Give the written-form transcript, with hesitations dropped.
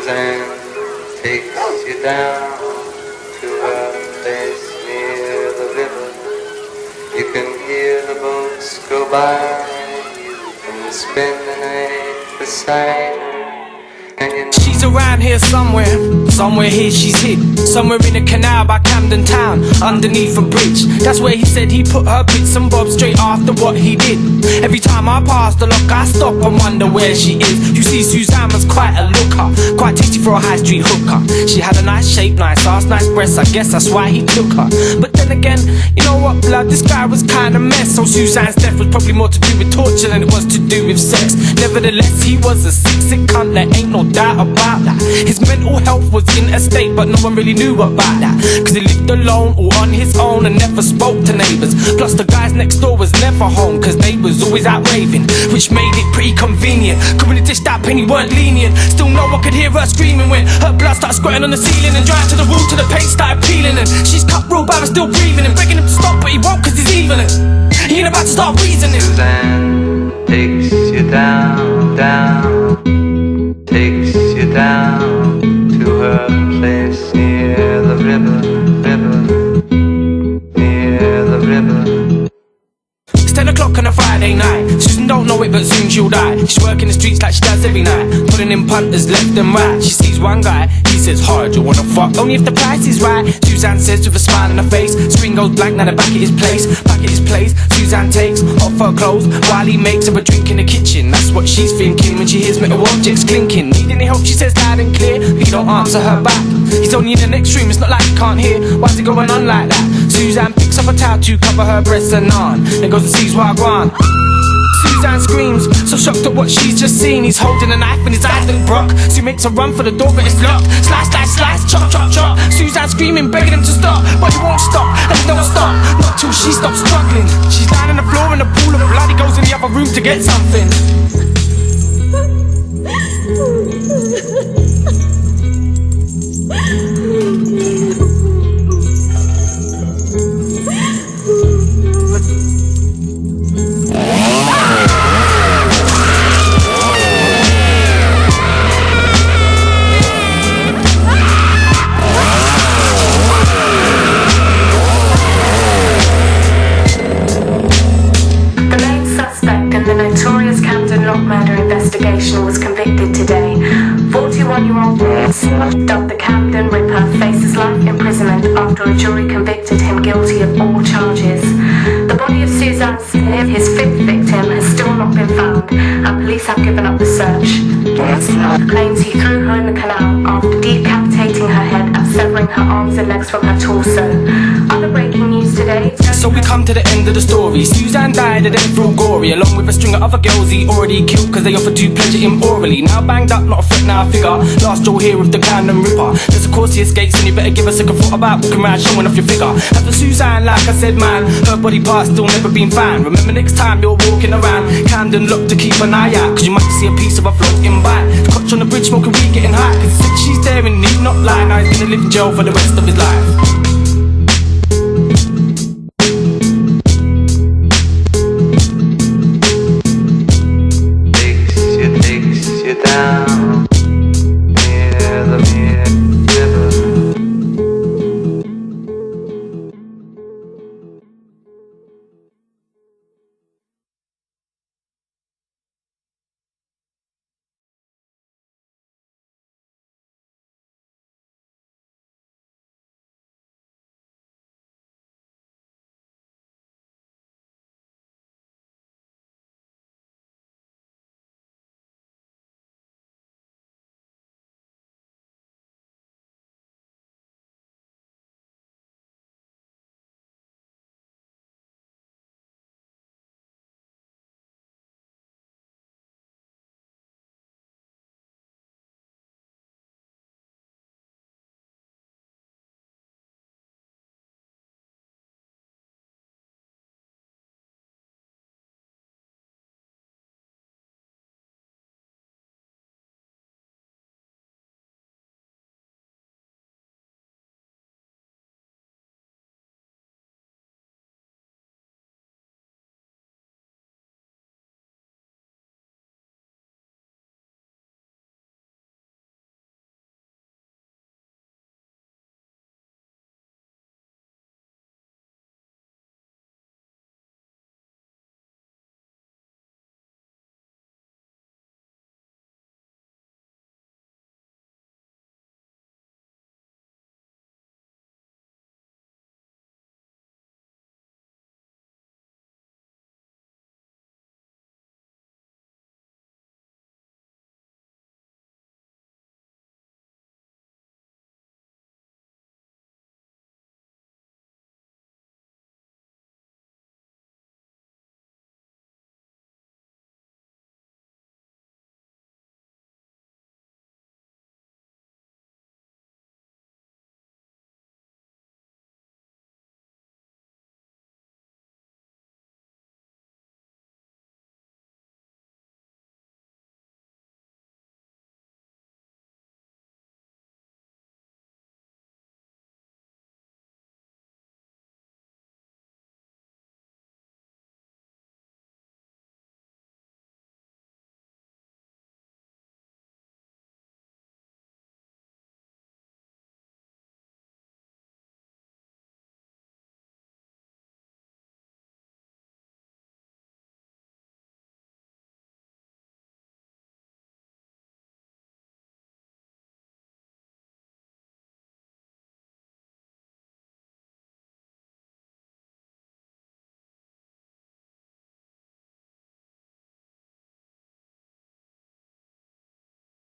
Suzanne takes you down to a place near the river. You can hear the boats go by. You can spend the night beside her. She's around here somewhere, somewhere here she's hid. Somewhere in a canal by Camden Town, underneath a bridge. That's where he said he put her bits and bobs straight after what he did. Every time I pass the lock I stop and wonder where she is. You see, Suzanne was quite a looker, quite tasty for a high street hooker. She had a nice shape, nice ass, nice breasts, I guess that's why he took her. But then again, you know what, blood, this guy was kinda mess. So Suzanne's death was probably more to do with torture than it was to do with sex. Nevertheless, he was a sick cunt, there ain't no doubt about that. His mental health was in a state, but no one really knew about that. Cause he lived alone or on his own and never spoke to neighbours. Plus the guys next door was never home, cause they was always out raving, which made it pretty convenient. Cause when he dished that penny weren't lenient. Still no one could hear her screaming when her blood started squirting on the ceiling and drying to the roof till the paint started peeling. And she's cut real bad but still breathing and begging him to stop, but he won't cause he's evil. And he ain't about to start reasoning. Suzanne takes you down, down, takes you down to her place near the river, near the river. It's 10 o'clock on a Friday night. Susan don't know it but soon she'll die. She's working the streets like she does every night, pulling in punters left and right. She sees one guy, he says, "Hard, you wanna fuck? Only if the price is right." Suzanne says with a smile on her face. Screen goes blank, now the back at his place. Back at his place, Suzanne takes off her clothes while he makes her a drink in the kitchen. That's what she's thinking when she hears metal objects clinking. Need any help, she says loud and clear. He don't answer her back. He's only in the next room, it's not like he can't hear. Why's it going on like that? Suzanne picks up a towel to cover her breasts and on, then goes and sees Wagwan. Suzanne screams, so shocked at what she's just seen. He's holding a knife and his eyes look broke. So he makes a run for the door but it's locked. Slice, slice, slice, chop, chop, chop. Suzanne screaming, begging him to stop, but he won't stop, and he don't stop, not till she stops struggling. She's lying on the floor in a pool of blood. He goes in the other room to get something. Was convicted today. 41-year-old dubbed the Camden Ripper faces life imprisonment after a jury convicted him guilty of all charges. The body of Suzanne Smith, his fifth victim, has still not been found, and police have given up the search. Claims he threw her in the canal after decapitating her head and severing her arms and legs from her torso. Other breaking news today. So we come to the end of the story. Suzanne died and then real gory, along with a string of other girls he already killed cause they offered to pleasure him orally. Now banged up, not a threat, now a figure. Last you'll hear of the Camden Ripper. There's of course he escapes and you better give a second thought about walking around showing off your figure. As for Suzanne, like I said, man, her body parts still never been found. Remember next time you're walking around Camden, look to keep an eye out, cause you might see a piece of her floating by. Scotch on the bridge, smoking weed, getting high, cause he said she's there and he's not lying. Now he's gonna live in jail for the rest of his life. Takes you down